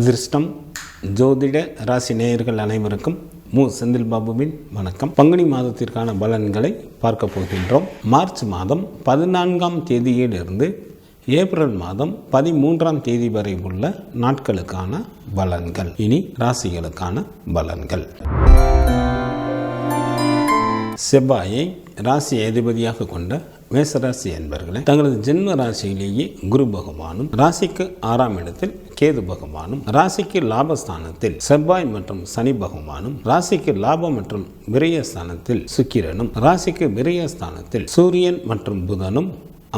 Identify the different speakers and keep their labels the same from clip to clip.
Speaker 1: அதிர்ஷ்டம் ஜோதிட ராசி நேயர்கள் அனைவருக்கும் செந்தில் பாபுவின் வணக்கம். பங்குனி மாதத்திற்கான பலன்களை பார்க்க போகின்றோம். மார்ச் மாதம் 14ஆம் தேதியிலிருந்து ஏப்ரல் மாதம் 13ஆம் தேதி வரை உள்ள நாட்களுக்கான பலன்கள். இனி ராசிகளுக்கான பலன்கள். செவ்வாயை ராசி அதிபதியாக கொண்ட மேசராசி என்பர்களே, தங்களது ஜென்ம ராசியிலேயே குரு பகவானும், ராசிக்கு 6ஆம் இடத்தில் கேது பகவானும், ராசிக்கு லாபஸ்தானத்தில் செவ்வாய் மற்றும் சனி பகவானும், ராசிக்கு லாபம் மற்றும் விரயஸ்தானத்தில் சுக்கிரனும், ராசிக்கு விரயஸ்தானத்தில் சூரியன் மற்றும் புதனும்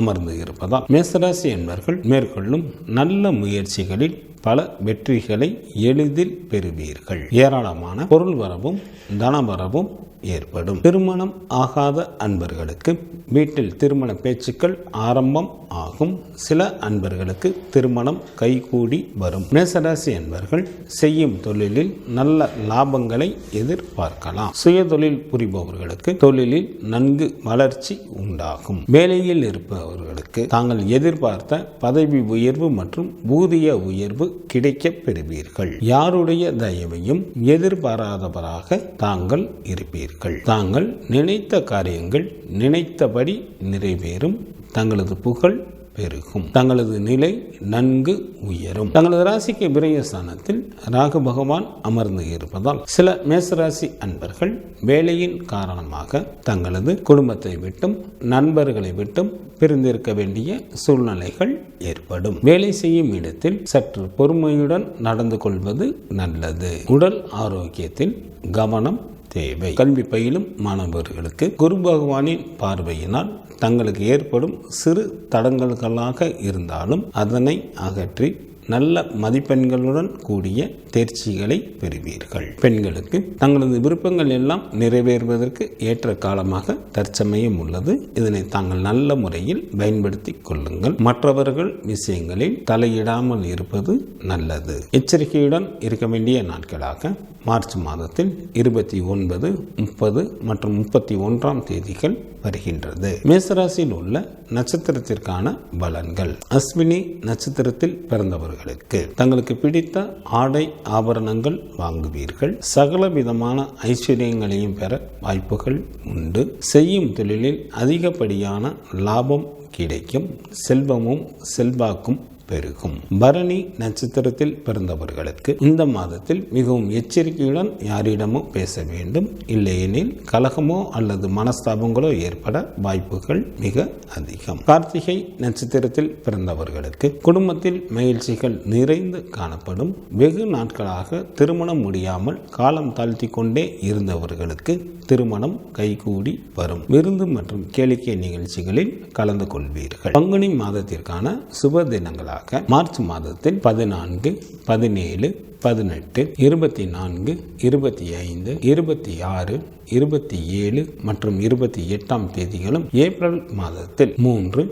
Speaker 1: அமர்ந்து இருப்பதால் மேசராசி என்பர்கள் மேற்கொள்ளும் நல்ல முயற்சிகளில் பல வெற்றிகளை எளிதில் பெறுவீர்கள். ஏராளமான பொருள் வரவும் தனவரவும் ஏற்படும். திருமணம் ஆகாத அன்பர்களுக்கு வீட்டில் திருமண பேச்சுக்கள் ஆரம்பம் ஆகும். சில அன்பர்களுக்கு திருமணம் கைகூடி வரும். மேசராசி அன்பர்கள் செய்யும் தொழிலில் நல்ல லாபங்களை எதிர்பார்க்கலாம். சுய தொழில் புரிபவர்களுக்கு தொழிலில் நன்கு வளர்ச்சி உண்டாகும். வேலையில் இருப்பவர்களுக்கு தாங்கள் எதிர்பார்த்த பதவி உயர்வு மற்றும் ஊதிய உயர்வு கிடைக்க பெறுவீர்கள். யாருடைய தயவையும் எதிர்பாராதவராக தாங்கள் இருப்பீர்கள். தாங்கள் நினைத்த காரியங்கள் நினைத்தபடி நிறைவேறும். தங்களது புகழ் பெருகும். தங்களது நிலை நன்கு உயரும். தங்களது ராசிக்கு விரயஸ்தானத்தில் ராகு பகவான் அமர்ந்து இருப்பதால் சில மேசராசி அன்பர்கள் வேலையின் காரணமாக தங்களது குடும்பத்தை விட்டும் நண்பர்களை விட்டும் பிரிந்திருக்க வேண்டிய சூழ்நிலைகள் ஏற்படும். வேலை செய்யும் இடத்தில் சற்று பொறுமையுடன் நடந்து கொள்வது நல்லது. உடல் ஆரோக்கியத்தில் கவனம் தேவை. கல்வி பயிலும் மாணவர்களுக்கு குரு பகவானின் பார்வையினால் தங்களுக்கு ஏற்படும் சிறு தடங்கல்களாக இருந்தாலும் அதனை அகற்றி நல்ல மதிப்பெண்களுடன் கூடிய தேர்ச்சிகளை பெறுவீர்கள். பெண்களுக்கு தங்களது விருப்பங்கள் எல்லாம் நிறைவேறுவதற்கு ஏற்ற காலமாக தற்சமயம் உள்ளது. இதனை தாங்கள் நல்ல முறையில் பயன்படுத்திக் கொள்ளுங்கள். மற்றவர்கள் விஷயங்களில் தலையிடாமல் இருப்பது நல்லது. எச்சரிக்கையுடன் இருக்க வேண்டிய நாட்களாக மார்ச் மாதத்தில் 29, 30 மற்றும் 31ஆம் தேதிகள் வருகின்றது. மேசராசியில் உள்ள நட்சத்திரத்திற்கான பலன்கள். அஸ்வினி நட்சத்திரத்தில் பிறந்தவர்களுக்கு தங்களுக்கு பிடித்த ஆடை ஆபரணங்கள் வாங்குவீர்கள். சகல விதமான ஐஸ்வர்யங்களையும் பெற வாய்ப்புகள் உண்டு. செய்யும் தொழிலில் அதிகப்படியான லாபம் கிடைக்கும். செல்வமும் செல்வாக்கும் பெருகும். பரணி நட்சத்திரத்தில் பிறந்தவர்களுக்கு இந்த மாதத்தில் மிகவும் எச்சரிக்கையுடன் யாரிடமும் பேச வேண்டும். இல்லையெனில் கலகமோ அல்லது மனஸ்தாபங்களோ ஏற்பட வாய்ப்புகள் மிக அதிகம். கார்த்திகை நட்சத்திரத்தில் பிறந்தவர்களுக்கு குடும்பத்தில் மகிழ்ச்சிகள் நிறைந்து காணப்படும். வெகு நாட்களாக திருமணம் முடியாமல் காலம் தாழ்த்தி கொண்டே இருந்தவர்களுக்கு திருமணம் கைகூடி வரும். விருந்து மற்றும் கேளிக்கை நிகழ்ச்சிகளில் கலந்து கொள்வீர்கள். பங்குனி மாதத்திற்கான சுப தினங்களாக மார்ச் மாதத்தில் 14, 17, 18, 24, 25, 26, 27 மற்றும் 28ஆம் தேதிகளும், ஏப்ரல் மாதத்தில் 3,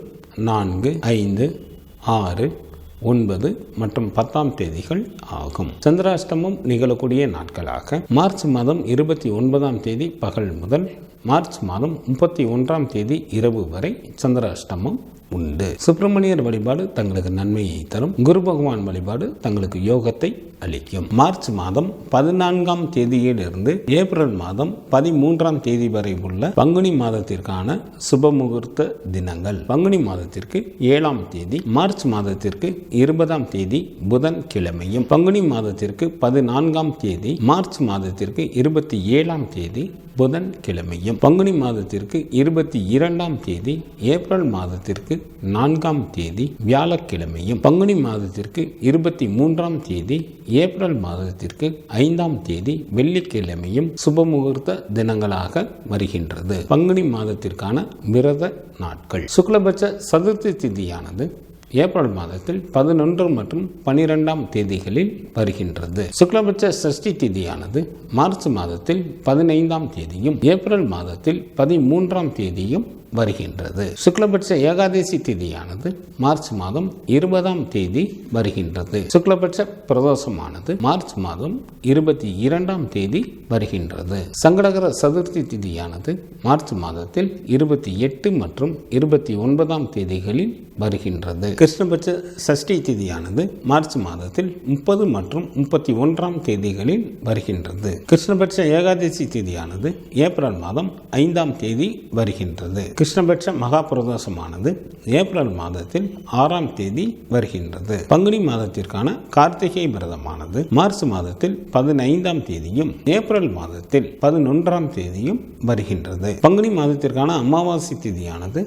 Speaker 1: 4, 5, 6, 9 மற்றும் 10ஆம் தேதிகள் ஆகும். சந்திராஷ்டமம் நிகழக்கூடிய நாட்களாக மார்ச் மாதம் 29ஆம் தேதி பகல் முதல் மார்ச் மாதம் 31ஆம் தேதி இரவு வரை சந்திராஷ்டமம் உண்டு. சுப்பிரமணியர் வழிபாடு தங்களுக்கு நன்மையை தரும். குரு பகவான் வழிபாடு தங்களுக்கு யோகத்தை அளிக்கும். மார்ச் மாதம் 14ஆம் தேதியிலிருந்து ஏப்ரல் மாதம் 13ஆம் தேதி வரை உள்ள பங்குனி மாதத்திற்கான சுப முகூர்த்த தினங்கள். பங்குனி மாதத்திற்கு 7ஆம் தேதி, மார்ச் மாதத்திற்கு 20ஆம் தேதி புதன் கிழமையும், பங்குனி மாதத்திற்கு 14ஆம் தேதி, மார்ச் மாதத்திற்கு 27ஆம் தேதி புதன் கிழமையும், பங்குனி மாதத்திற்கு 22ஆம் தேதி, ஏப்ரல் மாதத்திற்கு 4ஆம் தேதி வியாழக்கிழமையும், பங்குனி மாதத்திற்கு 23ஆம் தேதி, ஏப்ரல் மாதத்திற்கு 5ஆம் தேதி வெள்ளிக்கிழமையும் சுப முகூர்த்த தினங்களாக வருகின்றது. பங்குனி மாதத்திற்கான விரத நாட்கள். சுக்லபட்ச சதுர்த்தி திதியானது ஏப்ரல் மாதத்தில் 11 மற்றும் 12ஆம் தேதிகளில் வருகின்றது. சுக்லபட்ச சஷ்டி திதியானது மார்ச் மாதத்தில் 15ஆம் தேதியும், ஏப்ரல் மாதத்தில் 13ஆம் தேதியும் வருகின்றது. சுக்லபட்ச ஏகாதசி திதியானது மார்ச் மாதம் 20ஆம் தேதி வருகின்றது. சுக்லபட்ச பிரதோஷமானது மார்ச் மாதம் 22ஆம் தேதி வருகின்றது. சங்கடகர சதுர்த்தி திதியானது மார்ச் மாதத்தில் 28 மற்றும் 29ஆம் தேதிகளில் வருகின்றது. கிருஷ்ணபட்ச சஷ்டி திதியானது மார்ச் மாதத்தில் 30 மற்றும் 31ஆம் தேதிகளில் வருகின்றது. கிருஷ்ணபட்ச ஏகாதசி திதியானது ஏப்ரல் மாதம் 5ஆம் தேதி வருகின்றது. கிருஷ்ணபட்ச மகா பிரதோஷமானது ஏப்ரல் மாதத்தில் 6ஆம் தேதி வருகின்றது. பங்குனி மாதத்திற்கான கார்த்திகை விரதமானது மார்ச் மாதத்தில் 15ஆம் தேதியும் ஏப்ரல் மாதத்தில் 11ஆம் தேதியும் வருகின்றது. பங்குனி மாதத்திற்கான அமாவாசை திதியானது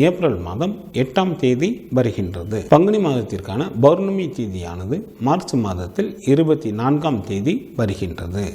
Speaker 1: ஏப்ரல் மாதம் 8ஆம் தேதி வருகின்றது. பங்குனி மாதத்திற்கான பௌர்ணமி தேதியானது மார்ச் மாதத்தில் 24ஆம் தேதி வருகின்றது.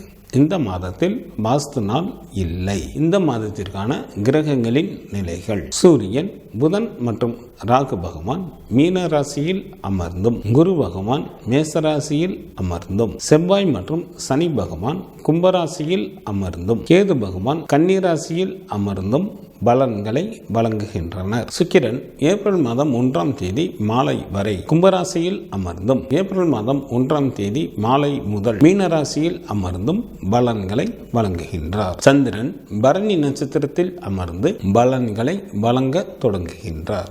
Speaker 1: இந்த மாதத்தில் வாஸ்து நாள் இல்லை. இந்த மாதத்திற்கான கிரகங்களின் நிலைகள்: சூரியன், புதன் மற்றும் ராகு பகவான் மீன ராசியில் அமர்ந்தும், குரு பகவான் மேசராசியில் அமர்ந்தும், செவ்வாய் மற்றும் சனி பகவான் கும்பராசியில் அமர்ந்தும், கேது பகவான் கன்னிராசியில் அமர்ந்தும் பலன்களை வழங்குகின்றனர். சுக்கிரன் ஏப்ரல் மாதம் 1ஆம் தேதி மாலை வரை கும்பராசியில் அமர்ந்தும், ஏப்ரல் மாதம் 1ஆம் தேதி மாலை முதல் மீனராசியில் அமர்ந்தும் பலன்களை வழங்குகின்றார். சந்திரன் பரணி நட்சத்திரத்தில் அமர்ந்து பலன்களை வழங்க தொடங்குகின்றார்.